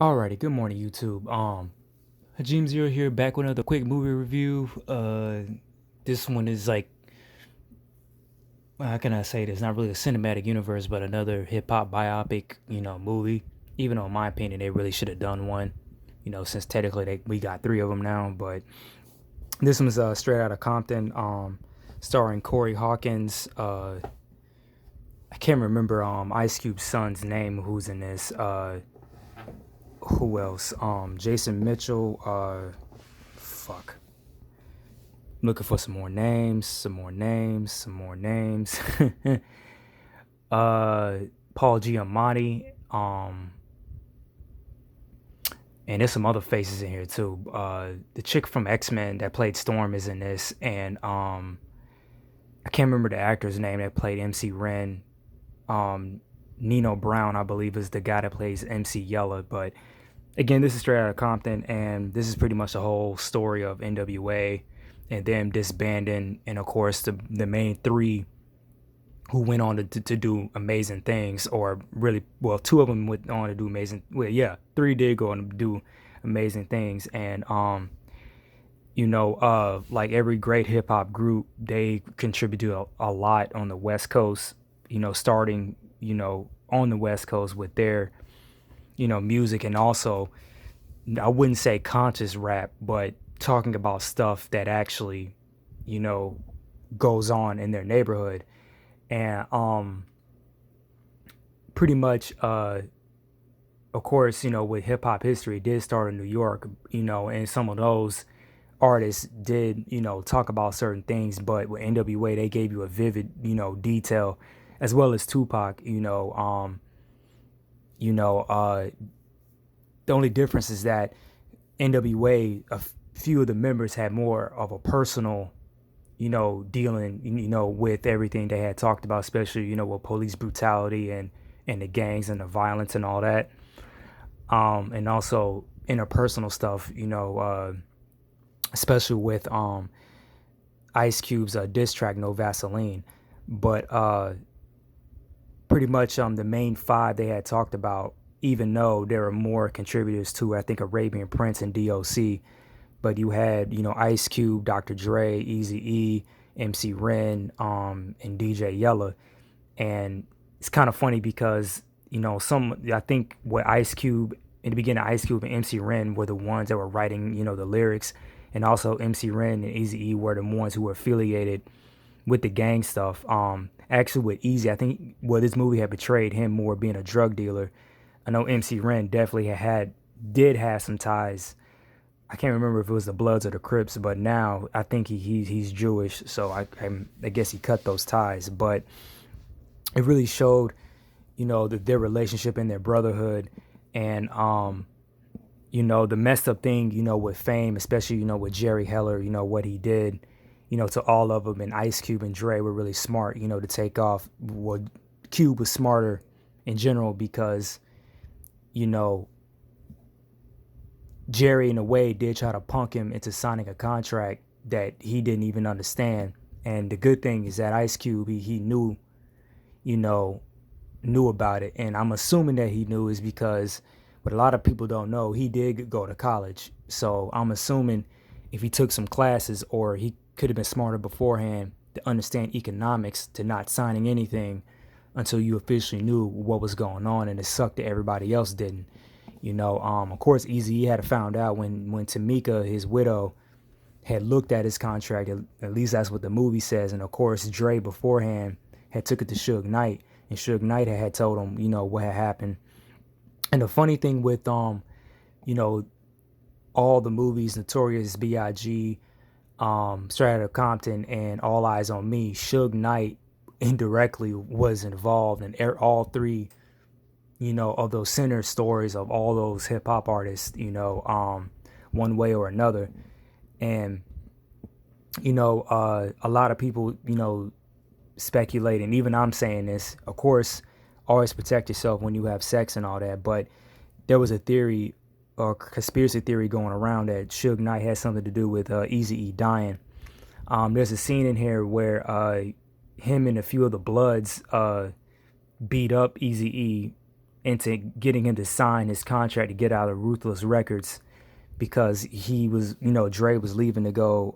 Alrighty, good morning, YouTube. Hajim Zero here, back with another quick movie review. This one is like, how can I say this? Not really a cinematic universe, but another hip hop biopic, movie. Even though, in my opinion, they really should have done one. Since technically we got three of them now. But this one's straight out of Compton, starring Corey Hawkins. I can't remember Ice Cube's son's name who's in this. Who else? Jason Mitchell. Fuck. Looking for some more names. Paul Giamatti. And there's some other faces in here too. The chick from X-Men that played Storm is in this, and I can't remember the actor's name that played MC Ren. Nino Brown, I believe, is the guy that plays MC Yella. But again, this is straight out of Compton, and this is pretty much the whole story of NWA and them disbanding, and of course the main three who went on to do amazing things, or really, well, two of them went on to do amazing. Well, yeah, three did go on to do amazing things, and like every great hip hop group, they contributed a lot on the West Coast. Starting on the West Coast with their music, and also I wouldn't say conscious rap, but talking about stuff that actually goes on in their neighborhood. And pretty much of course, with hip hop history, it did start in New York, and some of those artists did, talk about certain things, but with NWA, they gave you a vivid, detail, as well as Tupac. The only difference is that NWA, a few of the members had more of a personal, dealing, with everything they had talked about, especially, with police brutality and the gangs and the violence and all that. And also interpersonal stuff, especially with Ice Cube's diss track "No Vaseline." But pretty much the main five they had talked about, even though there are more contributors to, I think, Arabian Prince and D.O.C. But you had, Ice Cube, Dr. Dre, Eazy-E, MC Ren, and DJ Yella. And it's kind of funny because, I think what Ice Cube, in the beginning, Ice Cube and MC Ren were the ones that were writing, the lyrics. And also MC Ren and Eazy-E were the ones who were affiliated with the gang stuff. Actually with Eazy, I think, well, this movie had portrayed him more being a drug dealer. I know MC Ren definitely did have some ties. I can't remember if it was the Bloods or the Crips, but now I think he's Jewish, so I guess he cut those ties. But it really showed, their relationship and their brotherhood, and the messed up thing, with Fame, especially, with Jerry Heller, what he did, to all of them, and Ice Cube and Dre were really smart, to take off. Well, Cube was smarter in general because, Jerry, in a way, did try to punk him into signing a contract that he didn't even understand. And the good thing is that Ice Cube, he knew, knew about it. And I'm assuming that he knew is because what a lot of people don't know, he did go to college. So I'm assuming if he took some classes, or he could have been smarter beforehand to understand economics, to not signing anything until you officially knew what was going on, and it sucked that everybody else didn't. Of course, Eazy had found out when Tamika, his widow, had looked at his contract. At least that's what the movie says. And of course, Dre beforehand had took it to Suge Knight, and Suge Knight had told him, what had happened. And the funny thing with all the movies, Notorious B.I.G., Straight Outta Compton, and All Eyes on Me, Suge Knight indirectly was involved in all three, of those center stories of all those hip hop artists, one way or another. And, a lot of people, speculate, and even I'm saying this, of course, always protect yourself when you have sex and all that. But there was a theory, or conspiracy theory, going around that Suge Knight had something to do with Eazy-E dying. There's a scene in here where him and a few of the Bloods beat up Eazy-E, into getting him to sign his contract to get out of Ruthless Records because he was, Dre was leaving to go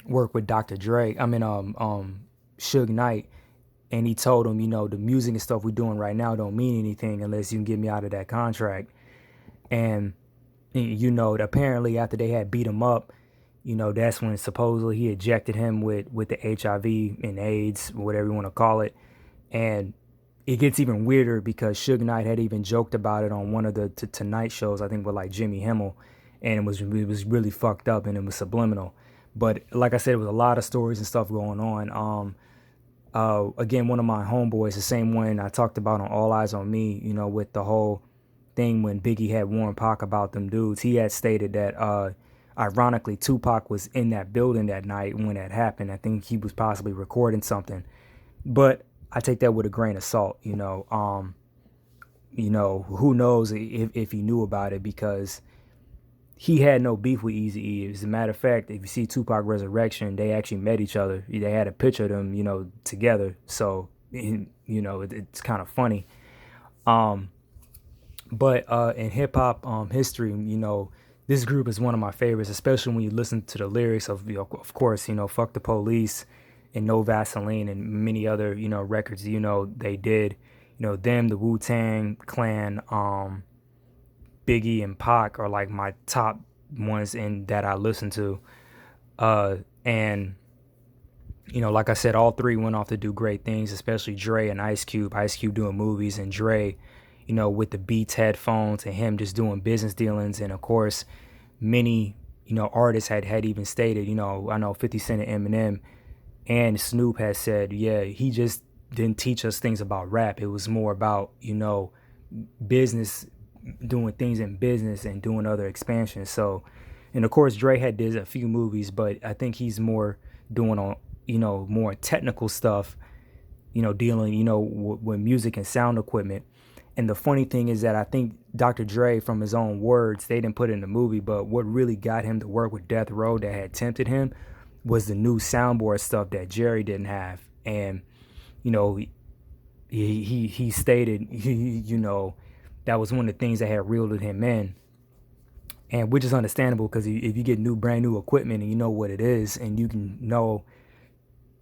work with Dr. Dre. Suge Knight, and he told him, the music and stuff we're doing right now don't mean anything unless you can get me out of that contract. And apparently after they had beat him up, that's when supposedly he ejected him with the HIV and AIDS, whatever you want to call it. And it gets even weirder because Suge Knight had even joked about it on one of the Tonight shows, I think with like Jimmy Kimmel, and it was really fucked up and it was subliminal. But like I said, there was a lot of stories and stuff going on. Again, one of my homeboys, the same one I talked about on All Eyes on Me, with the whole thing when Biggie had warned Pac about them dudes, he had stated that ironically Tupac was in that building that night when that happened. I think he was possibly recording something, but I take that with a grain of salt. Who knows if he knew about it, because he had no beef with Eazy-E. As a matter of fact, if you see Tupac Resurrection, they actually met each other. They had a picture of them, together. So, it's kind of funny. But in hip hop history, this group is one of my favorites, especially when you listen to the lyrics of course, Fuck the Police and No Vaseline and many other, records, they did. Them, the Wu-Tang Clan, Biggie and Pac are like my top ones in that I listen to. And like I said, all three went off to do great things, especially Dre and Ice Cube. Ice Cube doing movies and Dre, with the Beats headphones and him just doing business dealings. And of course, many, artists had even stated, I know 50 Cent and Eminem and Snoop has said, yeah, he just didn't teach us things about rap. It was more about, business, doing things in business and doing other expansions. So, and of course Dre did a few movies, but I think he's more doing on, more technical stuff, dealing, with music and sound equipment. And the funny thing is that I think Dr. Dre, from his own words, they didn't put it in the movie, but what really got him to work with Death Row that had tempted him was the new soundboard stuff that Jerry didn't have. And, he stated, that was one of the things that had reeled him in. And which is understandable, because if you get brand new equipment and you know what it is, and you can know,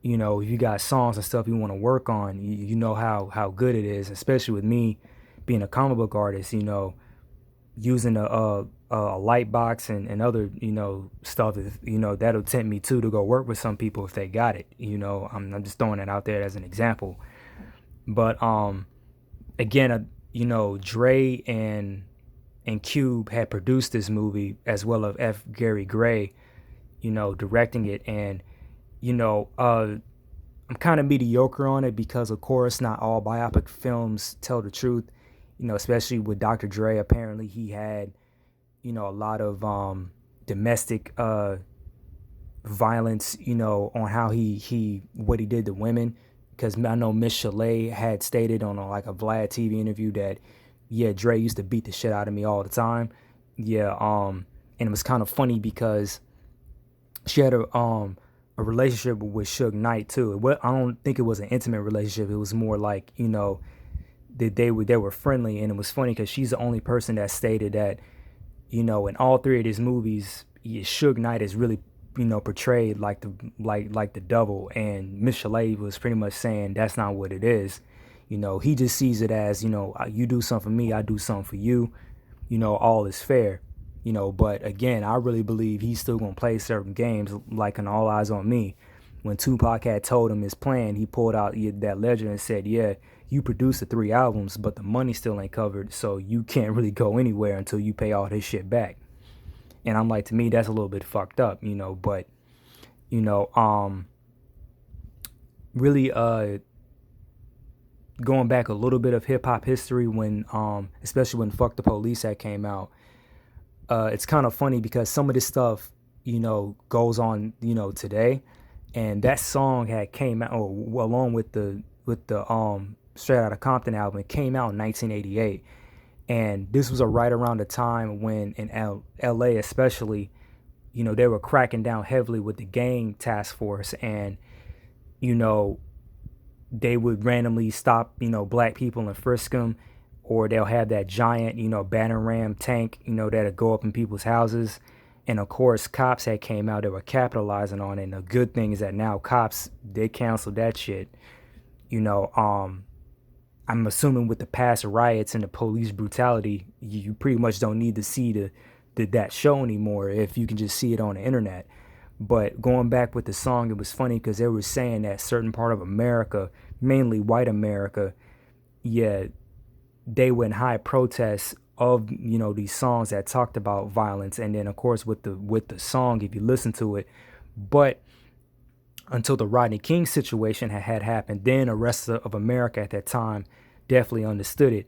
if you got songs and stuff you want to work on, you know how good it is, especially with me being a comic book artist, using a light box and other, stuff, that'll tempt me to go work with some people if they got it. I'm just throwing it out there as an example. But again, Dre and Cube had produced this movie, as well as F. Gary Gray, directing it. And, I'm kind of mediocre on it because, of course, not all biopic films tell the truth, especially with Dr. Dre. Apparently he had, a lot of domestic violence, on how what he did to women. Because I know Miss Chalet had stated on a Vlad TV interview that, yeah, Dre used to beat the shit out of me all the time. Yeah, and it was kind of funny because she had a relationship with Suge Knight too. I don't think it was an intimate relationship. It was more like, that they were friendly. And it was funny because she's the only person that stated that, in all three of these movies, Suge Knight is really, portrayed like the devil, and Miss Chalet was pretty much saying that's not what it is. He just sees it as, you do something for me, I do something for you, all is fair. But again, I really believe he's still gonna play certain games, like in All Eyes on Me. When Tupac had told him his plan, he pulled out that ledger and said, yeah, you produced the 3 albums, but the money still ain't covered, so you can't really go anywhere until you pay all this shit back. And I'm like, to me, that's a little bit fucked up, but, really, going back a little bit of hip hop history when, especially when Fuck the Police came out, it's kind of funny because some of this stuff, goes on, today. And that song had came out, along with the Straight Outta Compton album, it came out in 1988. And this was right around the time when in LA especially, they were cracking down heavily with the gang task force. And, they would randomly stop, black people and frisk them, or they'll have that giant, battering ram tank, that'll go up in people's houses. And of course, cops had came out that were capitalizing on it. And the good thing is that now cops, they canceled that shit. You know, I'm assuming with the past riots and the police brutality, you pretty much don't need to see that show anymore if you can just see it on the internet. But going back with the song, it was funny because they were saying that certain part of America, mainly white America, yeah, they were in high protests of these songs that talked about violence. And then of course with the song, if you listen to it, but until the Rodney King situation had happened, then the rest of America at that time definitely understood it.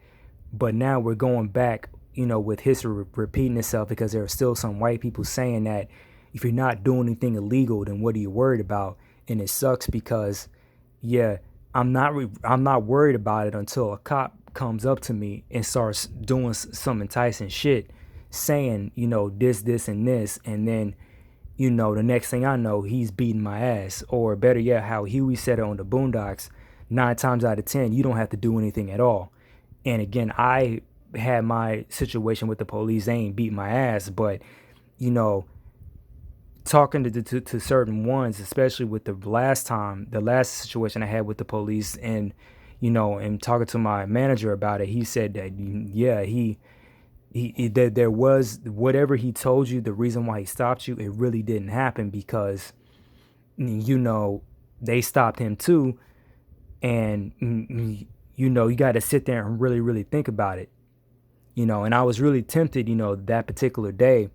But now we're going back, with history repeating itself, because there are still some white people saying that if you're not doing anything illegal, then what are you worried about? And it sucks because, yeah, I'm not worried about it until a cop comes up to me and starts doing some enticing shit, saying, this, and this, and then, the next thing I know, he's beating my ass. Or better yet, how Huey said it on the Boondocks, 9 times out of 10, you don't have to do anything at all. And again, I had my situation with the police. They ain't beat my ass, but, talking to certain ones, especially with the last situation I had with the police, and, and talking to my manager about it, he said that, yeah, he that there was whatever he told you, the reason why he stopped you, it really didn't happen because, they stopped him too. And, you got to sit there and really, really think about it, and I was really tempted, that particular day.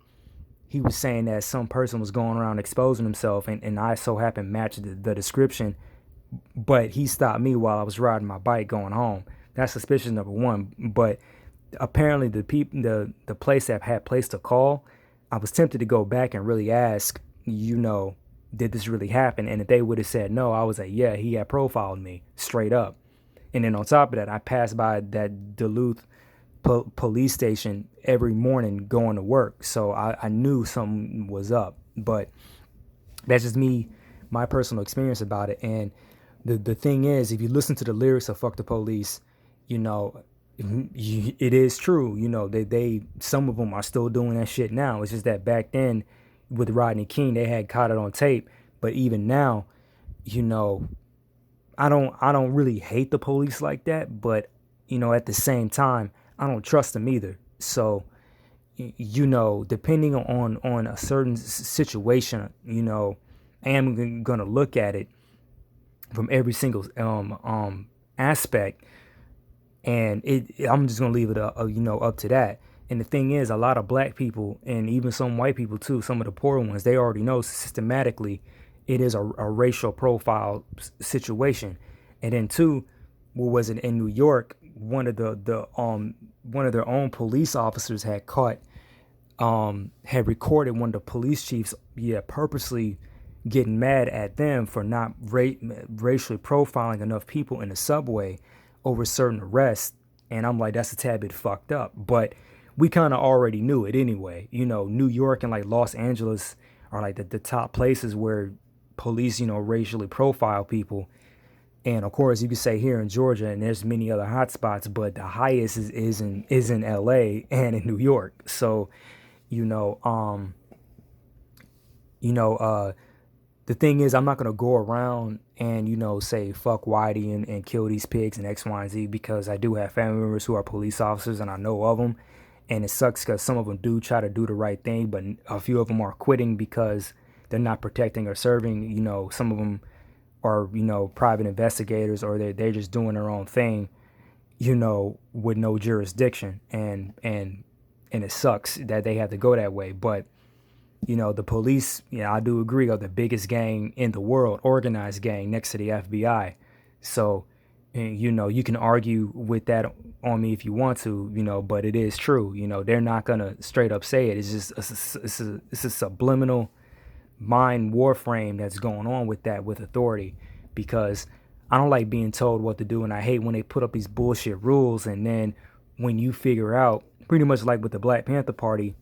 He was saying that some person was going around exposing himself, and I so happened matched the description, but he stopped me while I was riding my bike going home. That's suspicion number one. But apparently the place that had placed a call, I was tempted to go back and really ask, did this really happen? And if they would have said no, I was like, yeah, he had profiled me straight up. And then on top of that, I passed by that Duluth police station every morning going to work, so I knew something was up. But that's just me, my personal experience about it. And the thing is, if you listen to the lyrics of "Fuck the Police," it is true. They some of them are still doing that shit now. It's just that back then with Rodney King, they had caught it on tape. But even now, I don't really hate the police like that. But at the same time, I don't trust them either. So, depending on a certain situation, I am gonna look at it from every single aspect, and I'm just gonna leave it up to that. And the thing is, a lot of black people and even some white people too, some of the poorer ones, they already know systematically it is a racial profile situation. And then two, what was it in New York? One of their own police officers had recorded one of the police chiefs, purposely getting mad at them for not racially profiling enough people in the subway over certain arrests. And I'm like, that's a tad bit fucked up. But we kind of already knew it anyway. New York and like Los Angeles are like the top places where police, racially profile people. And of course, you could say here in Georgia, and there's many other hot spots, but the highest is in LA and in New York. So, the thing is, I'm not gonna go around and say fuck Whitey and kill these pigs and X, Y, and Z, because I do have family members who are police officers and I know of them, and it sucks because some of them do try to do the right thing, but a few of them are quitting because they're not protecting or serving. Some of them are private investigators, or they're just doing their own thing, with no jurisdiction, and it sucks that they have to go that way. But the police, I do agree, are the biggest gang in the world, organized gang next to the FBI. So you can argue with that on me if you want to, but it is true. They're not gonna straight up say it. It's just it's a subliminal mind warframe that's going on with authority, because I don't like being told what to do, and I hate when they put up these bullshit rules, and then when you figure out, pretty much like with the Black Panther Party,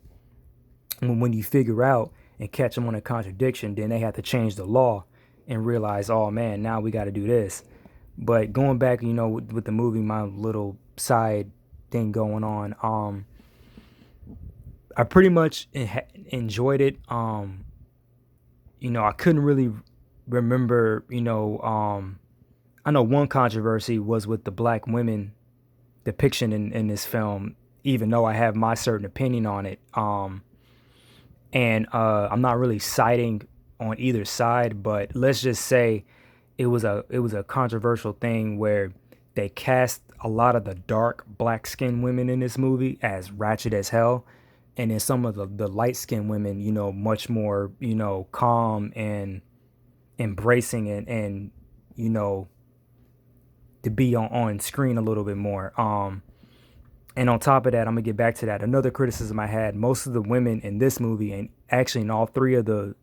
when you figure out and catch them on a contradiction, then they have to change the law and realize, oh man, now we got to do this. But going back, with the movie, my little side thing going on. I pretty much enjoyed it. I couldn't really remember. I know one controversy was with the black women depiction in this film. Even though I have my certain opinion on it, and I'm not really siding on either side, but let's just say it was a controversial thing where they cast a lot of the dark black skinned women in this movie as ratchet as hell, and then some of the light skinned women, much more, calm and embracing and you know to be on screen a little bit more. And on top of that, I'm gonna get back to that. Another criticism I had: most of the women in this movie, and actually in all three of the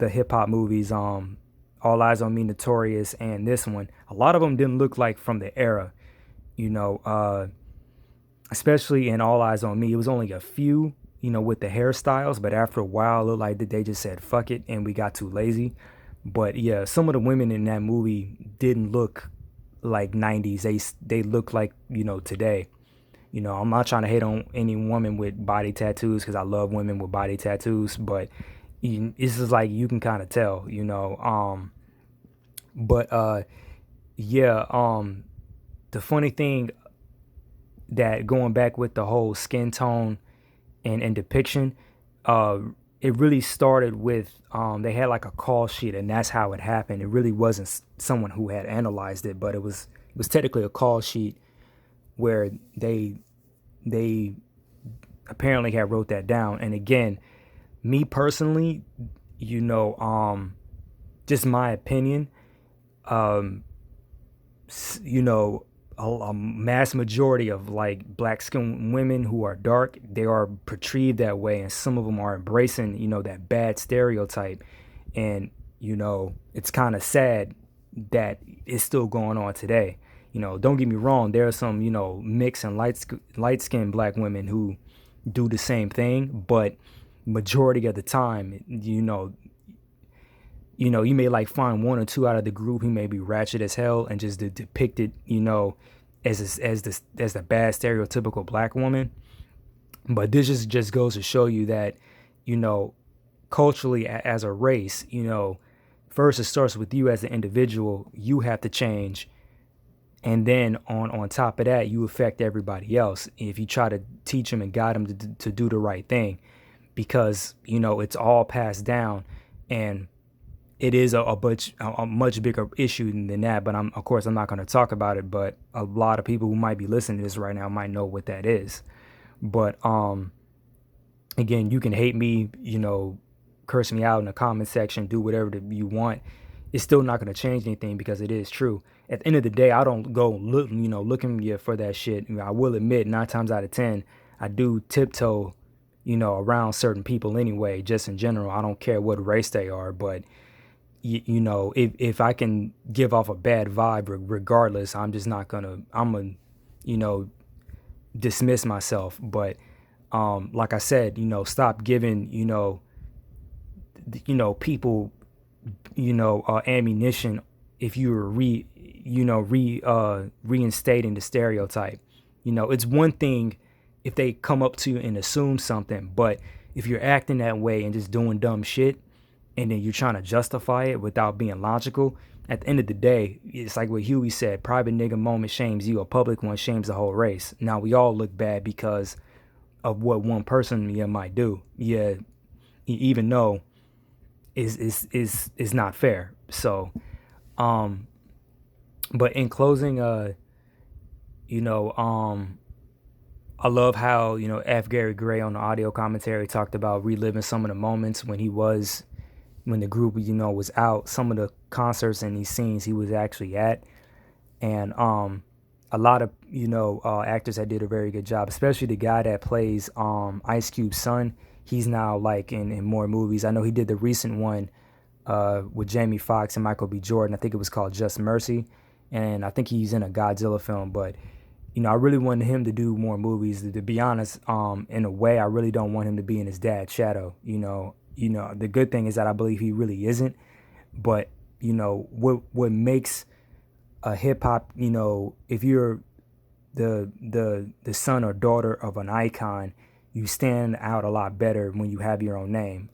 hip hop movies, All Eyes on Me, Notorious, and this one, a lot of them didn't look like from the era. You know, especially in All Eyes on Me, it was only a few, with the hairstyles, but after a while, it looked like they just said fuck it, and we got too lazy. But yeah, some of the women in that movie didn't look like 90s. They look like, today. I'm not trying to hate on any woman with body tattoos because I love women with body tattoos, but it's just like you can kind of tell. But yeah, the funny thing that going back with the whole skin tone and depiction, uh, it really started with they had like a call sheet, and that's how it happened. It really wasn't someone who had analyzed it, but it was technically a call sheet where they apparently had wrote that down. And again, me personally, just my opinion, um, a mass majority of like black skinned women who are dark, they are portrayed that way, and some of them are embracing, that bad stereotype. And it's kind of sad that it's still going on today. Don't get me wrong, there are some, mixed and light skinned black women who do the same thing, but majority of the time, you may like find one or two out of the group who may be ratchet as hell and just depicted, as the bad stereotypical black woman. But this just goes to show you that, you know, culturally as a race, first it starts with you as an individual. You have to change, and then on top of that, you affect everybody else if you try to teach them and guide them to do the right thing, because it's all passed down. And it is a much bigger issue than that. But of course I'm not going to talk about it, but a lot of people who might be listening to this right now might know what that is. But again, you can hate me, curse me out in the comment section, do whatever you want. It's still not going to change anything, because it is true. At the end of the day, I don't go looking for that shit. I will admit 9 times out of 10 I do tiptoe around certain people anyway, just in general. I don't care what race they are. But if I can give off a bad vibe regardless, I'm just not gonna, dismiss myself. But like I said, stop giving people ammunition if you're reinstating the stereotype. It's one thing if they come up to you and assume something, but if you're acting that way and just doing dumb shit, and then you're trying to justify it without being logical, at the end of the day, it's like what Huey said: private nigga moment shames you, a public one shames the whole race. Now we all look bad because of what one person might do. Yeah, even though is not fair. So, but in closing, I love how F. Gary Gray on the audio commentary talked about reliving some of the moments when the group was out, some of the concerts and these scenes he was actually at. And a lot of actors that did a very good job, especially the guy that plays Ice Cube's son. He's now like in more movies. I know he did the recent one with Jamie Foxx and Michael B. Jordan. I think it was called Just Mercy, and I think he's in a Godzilla film. But I really wanted him to do more movies. To be honest, in a way, I really don't want him to be in his dad's shadow. The good thing is that I believe he really isn't. But what makes a hip hop, if you're the son or daughter of an icon, you stand out a lot better when you have your own name.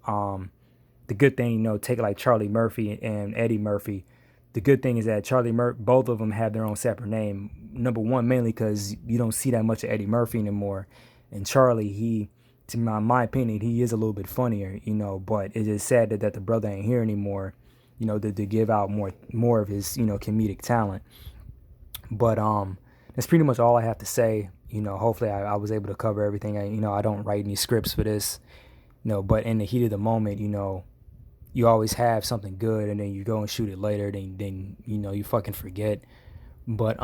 The good thing, take like Charlie Murphy and Eddie Murphy. The good thing is that both of them have their own separate name. Number one, mainly because you don't see that much of Eddie Murphy anymore, and Charlie, to my opinion, he is a little bit funnier, But it is sad that the brother ain't here anymore, to give out more of his, comedic talent. But that's pretty much all I have to say. Hopefully I was able to cover everything. I don't write any scripts for this, but in the heat of the moment, you always have something good, and then you go and shoot it later. Then you fucking forget. But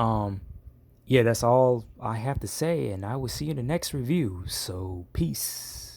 yeah, that's all I have to say, and I will see you in the next review. So peace.